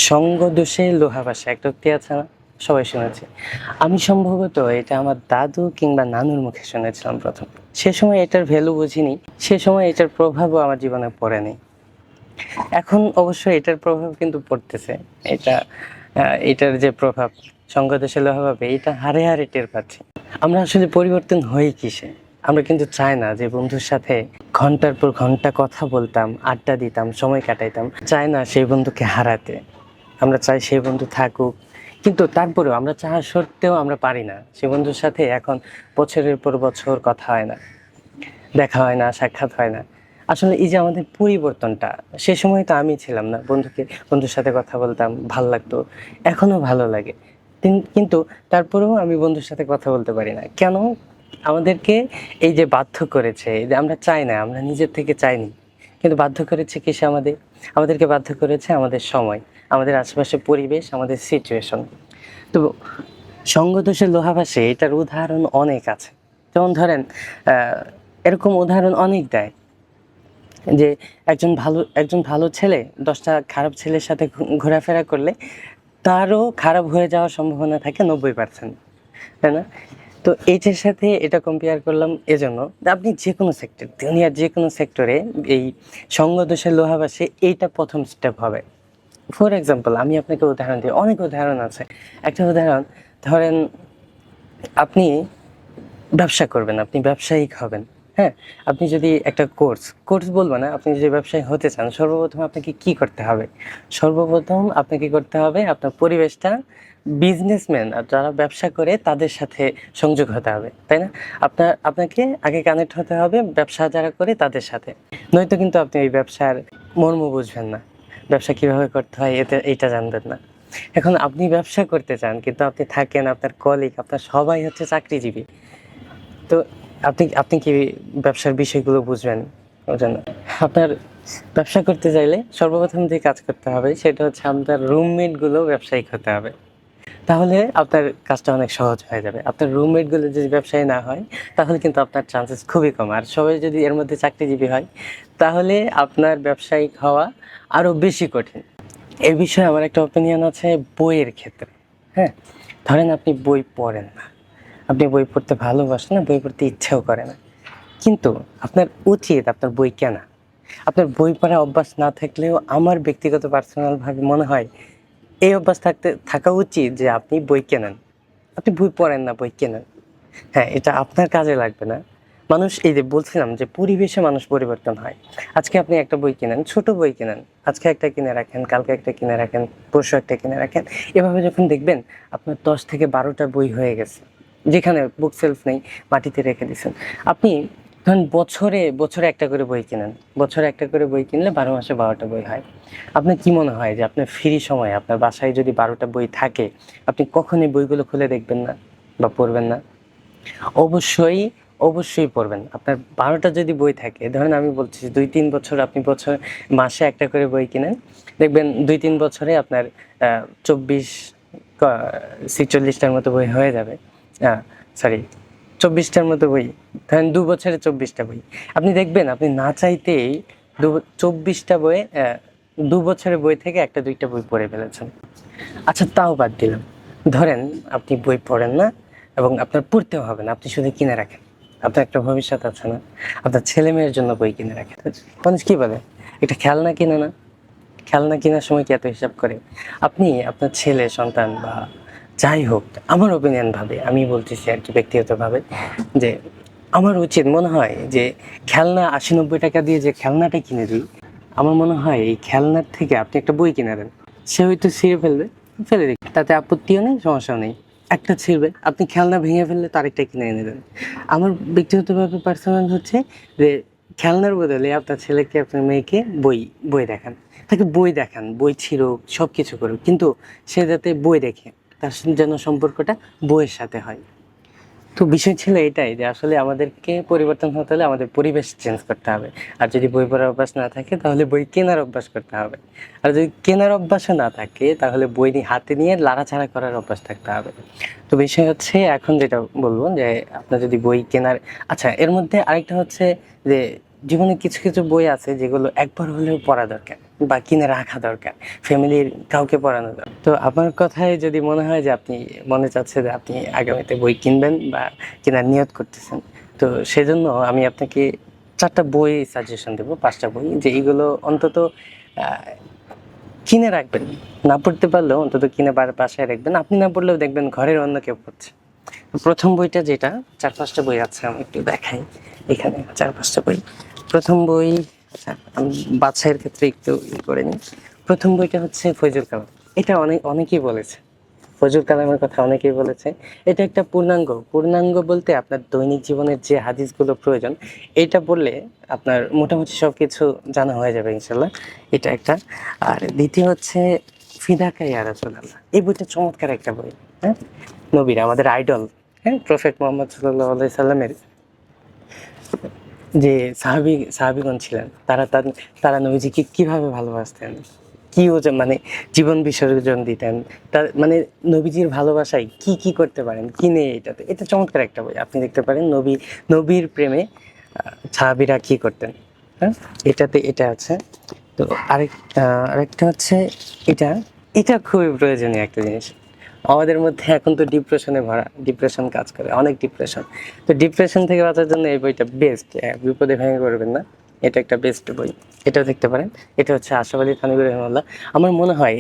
সঙ্গ দোষে লোহা ভাসে একটা উক্তি আছে না, সবাই শুনেছে। আমি সম্ভবত এটা আমার দাদু কিংবা নানুর মুখে শুনেছিলাম প্রথম। সে সময় এটার ভ্যালু বুঝিনি, সে সময় এটার প্রভাবও আমার জীবনে পড়েনি। এখন অবশ্য এটার প্রভাব কিন্তু পড়তেছে। এটা এটার যে প্রভাব সঙ্গ দোষে লোহা ভাবে, এটা হারে হারে টের পাচ্ছি। আমরা আসলে পরিবর্তন হই কিসে? আমরা কিন্তু চাই না যে বন্ধুর সাথে ঘন্টার পর ঘন্টা কথা বলতাম, আড্ডা দিতাম, সময় কাটাইতাম, চাই না সেই বন্ধুকে হারাতে। আমরা চাই সেই বন্ধু থাকুক, কিন্তু তারপরেও আমরা চাওয়া সত্ত্বেও আমরা পারি না। সে বন্ধুর সাথে এখন বছরের পর বছর কথা হয় না, দেখা হয় না, সাক্ষাৎ হয় না। আসলে এই যে আমাদের পরিবর্তনটা, সে সময় তো আমি ছিলাম না, বন্ধুর সাথে কথা বলতাম, ভাল লাগতো, এখনো ভালো লাগে। কিন্তু তারপরেও আমি বন্ধুর সাথে কথা বলতে পারি না কেন? আমাদেরকে এই যে বাধ্য করেছে, এই যে আমরা চাই না, আমরা নিজের থেকে চাইনি, কিন্তু বাধ্য করেছে কিসে? আমাদেরকে বাধ্য করেছে আমাদের সময়, আমাদের আশেপাশের পরিবেশ, আমাদের সিচুয়েশন। তো সঙ্গ দোষে লোহা ভাসে, এটার উদাহরণ অনেক আছে। যেমন ধরেন এরকম উদাহরণ অনেক দেয় যে একজন ভালো ছেলে 10টা খারাপ ছেলের সাথে ঘোরাফেরা করলে তারও খারাপ হয়ে যাওয়ার সম্ভাবনা থাকে 90%, তাই না? তো এইটার সাথে এটা কম্পেয়ার করলাম এজন্য আপনি যে কোনো সেক্টর, দুনিয়ার যে কোনো সেক্টরে এই সঙ্গ দোষের লোহা ভাসে, এইটা প্রথম স্টেপ হবে। ফর এক্সাম্পল, আমি আপনাকে উদাহরণ দিই, অনেক উদাহরণ আছে। একটা উদাহরণ ধরেন, আপনি ব্যবসা করবেন, আপনি ব্যবসায়িক হবেন। হ্যাঁ, আপনি যদি একটা কোর্স বলবো না, আপনি যদি ব্যবসায়ী হতে চান, সর্বপ্রথম আপনাকে কি করতে হবে? সর্বপ্রথম আপনাকে করতে হবে আপনার পরিবেশটা বিজনেসম্যান আর যারা ব্যবসা করে তাদের সাথে সংযোগ হতে হবে, তাই না? আপনাকে আগে কানেক্ট হতে হবে ব্যবসা যারা করে তাদের সাথে, নয়তো কিন্তু আপনি ওই ব্যবসার মর্ম বুঝবেন না, ব্যবসা কিভাবে করতে হয় এইটা জানবেন না। এখন আপনি ব্যবসা করতে চান, কিন্তু আপনি থাকেন, আপনার কলিগ, আপনার সবাই হচ্ছে চাকরিজীবী। তো আপনি আপনি কি ব্যবসার বিষয়গুলো বুঝবেন? বুঝেন না। আপনার ব্যবসা করতে চাইলে সর্বপ্রথম যে কাজ করতে হবে সেটা হচ্ছে আপনার রুমমেট গুলো ব্যবসায়িক হতে হবে। তাহলে আপনার কাজটা অনেক সহজ হয়ে যাবে। আপনার রুমমেট গুলো যদি ব্যবসায়ী না হয়, তাহলে কিন্তু আপনার চান্সেস খুবই কম। আর সবাই যদি এর মধ্যে চাকরিজীবী হয়, তাহলে আপনার ব্যবসায়িক হওয়া আরো বেশি কঠিন। এই বিষয়ে আমার একটা অপিনিয়ন আছে বইয়ের ক্ষেত্রে। হ্যাঁ, ধরেন আপনি বই পড়েন না, আপনি বই পড়তে ভালোবাসেন না, বই পড়তে ইচ্ছাও করে না, কিন্তু আপনার উচিত আপনার বই কেনা। আপনার বই পড়া অভ্যাস না থাকলেও আমার ব্যক্তিগত পার্সোনালভাবে মনে হয় এই অভ্যাস থাকা উচিত যে আপনি বই কেনেন। আপনি বই পড়েন না, বই কেনেন। হ্যাঁ, এটা আপনার কাজে লাগবে না। মানুষ, এই যে বলছিলাম যে পরিবেশে মানুষ পরিবর্তন হয়। আজকে আপনি একটা বই কিনেন, ছোট বই কিনেন, আজকে একটা কিনে রাখেন, কালকে একটা কিনে রাখেন, পরশু একটা কিনে রাখেন। এভাবে যখন দেখবেন আপনার 10 থেকে 12টা বই হয়ে গেছে, যেখানে বুক সেলফ নেই, মাটিতে রেখে দিয়েছেন। আপনি ধরেন বছরে বছরে একটা করে বই কিনেন, বছরে একটা করে বই কিনলে 12 মাসে 12টা বই হয়। আপনার কি মনে হয় যে আপনার ফ্রি সময় আপনার বাসায় যদি 12টা বই থাকে, আপনি কখনই বইগুলো খুলে দেখবেন না বা পড়বেন না? অবশ্যই, অবশ্যই পড়বেন। আপনার 12টা যদি বই থাকে, ধরেন আমি বলছি 2-3 বছর আপনি মাসে একটা করে বই কিনেন, দেখবেন 2-3 বছরে আপনার 24 46টার মতো বই হয়ে যাবে। সরি, 24টার মতো বই, ধরেন 2 বছরে 24টা বই। আপনি দেখবেন আপনি না চাইতেই 24টা বই, 2 বছরের বই থেকে 1-2টা বই পড়ে ফেলেছেন। আচ্ছা, তাও বাদ দিলাম। ধরেন আপনি বই পড়েন না এবং আপনার পড়তেও হবে না, আপনি শুধু কিনে রাখেন। আপনার একটা ভবিষ্যৎ আছে না? আপনার ছেলে মেয়ের জন্য বই কিনে রাখেন। মানুষ কি বলে, এটা খেলনা কিনে না? খেলনা কেনার সময় কি এত হিসাব করে? আপনি আপনার ছেলে সন্তান বা যাই হোক, আমার ওপিনিয়ন ভাবে আমি বলতেছি আর কি, ব্যক্তিগতভাবে, যে আমার উচিত মনে হয় যে খেলনা 80-90 টাকা দিয়ে যে খেলনাটা কিনে দিই, আমার মনে হয় এই খেলনার থেকে আপনি একটা বই কিনে দেন। সে হয়তো ছিঁড়ে ফেলবে, ফেলে দিক, তাতে আপত্তিও নেই, সমস্যাও নেই। একটা ছিঁড়বে, আপনি খেলনা ভেঙে ফেললে তো আরেকটা কিনে এনে দেন। আমার ব্যক্তিগতভাবে পার্সোনাল হচ্ছে যে খেলনার বদলে আপনার ছেলেকে, আপনার মেয়েকে বই বই দেখান। তাকে বই দেখান, বই ছিঁড়ুক, সব কিছু করুক, কিন্তু সে যাতে বই দেখে, তার যেন সম্পর্কটা বইয়ের সাথে হয়। তো বিষয় ছিল এটাই যে আসলে আমাদেরকে পরিবর্তন হতে হলে আমাদের পরিবেশ চেঞ্জ করতে হবে। আর যদি বই পড়ার অভ্যাস না থাকে, তাহলে বই কেনার অভ্যাস করতে হবে। আর যদি কেনার অভ্যাসও না থাকে, তাহলে বই হাতে নিয়ে লাড়াচাড়া করার অভ্যাস থাকতে হবে। তো বিষয় হচ্ছে, এখন যেটা বলবো যে আপনার যদি বই কেনার, আচ্ছা, এর মধ্যে আরেকটা হচ্ছে যে জীবনে কিছু কিছু বই আছে যেগুলো একবার হলেও পড়া দরকার। বা কিনে রাখা দরকার, ফ্যামিলির কাউকে পড়ানো দরকার। তো আমার কথায় যদি মনে হয় যে আপনি মনে চাচ্ছে যে আপনি আগামীতে বই কিনবেন বা কেনার নিয়ত করতেছেন, তো সেজন্য আমি আপনাকে 4টা বই সাজেশন দেবো, 5টা বই, যে এগুলো অন্তত কিনে রাখবেন। না পড়তে পারলেও অন্তত কিনে বাসায় রাখবেন। আপনি না পড়লেও দেখবেন ঘরের অন্য কেউ পড়ছে। প্রথম বইটা যেটা, 4-5টা বই আছে, আমি একটু দেখাই। এখানে 4-5টা বই। প্রথম বই, আচ্ছা আমি বাছাইয়ের ক্ষেত্রে একটু করে নিই। প্রথম বইটা হচ্ছে ফয়জুল কালাম। এটা অনেকেই বলেছে, ফজলুল কালামের কথা অনেকেই বলেছে। এটা একটা পূর্ণাঙ্গ বলতে আপনার দৈনিক জীবনের যে হাদিসগুলো প্রয়োজন, এটা পড়লে আপনার মোটামুটি সব কিছু জানা হয়ে যাবে ইনশাল্লাহ। এটা একটা। আর দ্বিতীয় হচ্ছে ফিদাকা ইয়া রাসূলুল্লাহ। এই বইটা চমৎকার একটা বই। হ্যাঁ, নবীর আমাদের আইডল, হ্যাঁ, প্রফেট মোহাম্মদ সাল্লাল্লাহু আলাইহি সাল্লামের যে সাহাবীগণ ছিলেন, তারা নবীজিকে কিভাবে ভালোবাসতেন, কি ওজন মানে জীবন বিসর্জন দিতেন, তার মানে নবীজির ভালোবাসায় কি কি করতে পারেন, কি নেই এটাতে। এটা চমৎকার একটা বই, আপনি দেখতে পারেন। নবীর প্রেমে সাহাবীরা কি করতেন। হ্যাঁ, এটাতে এটা আছে। তো আরেকটা হচ্ছে এটা এটা খুবই প্রয়োজনীয় একটা জিনিস। আমাদের মধ্যে এখন তো ডিপ্রেশনে ভরা, ডিপ্রেশন কাজ করে, অনেক ডিপ্রেশন। তো ডিপ্রেশন থেকে বাঁচার জন্য এই বইটা বেস্ট। বিপদে ভেঙে পড়বেন না, এটা একটা বেস্ট বই, এটাও দেখতে পারেন। এটা হচ্ছে আশরাফ আলী থানভী রহিমাহুল্লাহ। আমার মনে হয়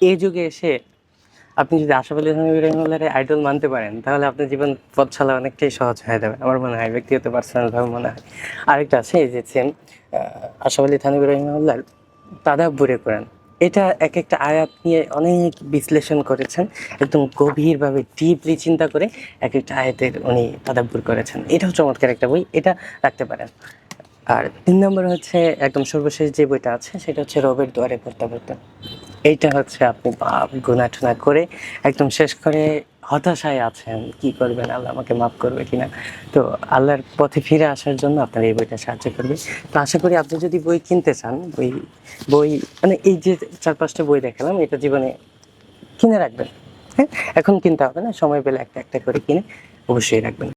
এই যুগে এসে আপনি যদি আশরাফ আলী থানভী রহিমাহুল্লাহর আইডল মানতে পারেন, তাহলে আপনার জীবন পথ চলা অনেকটাই সহজ হয়ে যাবে, আমার মনে হয়, ব্যক্তিগত পার্সোনালভাবে মনে হয়। আরেকটা আছে, এই যে সেম আশরাফ আলী থানভী রহিমাহুল্লাহর তাদাব্বুরে কোরআন। এটা এক একটা আয়াত নিয়ে অনেক বিশ্লেষণ করেছেন, একদম গভীরভাবে ডিপলি চিন্তা করে এক একটা আয়াতের উনি তাদাব্বুর করেছেন। এটাও চমৎকার একটা বই, এটা রাখতে পারেন। আর 3 নম্বর হচ্ছে একদম সর্বশেষ যে বইটা আছে, সেটা হচ্ছে রবের দুয়ারে প্রত্যাবর্তন। এইটা হচ্ছে আপনি গুনাহ টুনা করে একদম শেষ করে হতাশায় আছেন, কি করবেন, আল্লাহ আমাকে মাফ করবে কিনা। তো আল্লাহর পথে ফিরে আসার জন্য আপনার এই বইটা সাহায্য করবে। তো আশা করি আপনি যদি বই কিনতে চান, বই মানে এই যে 4-5টা বই দেখালাম, এটা জীবনে কিনে রাখবেন। হ্যাঁ, এখন কিনতে হবে না, সময় পেলে একটা একটা করে কিনে অবশ্যই রাখবেন।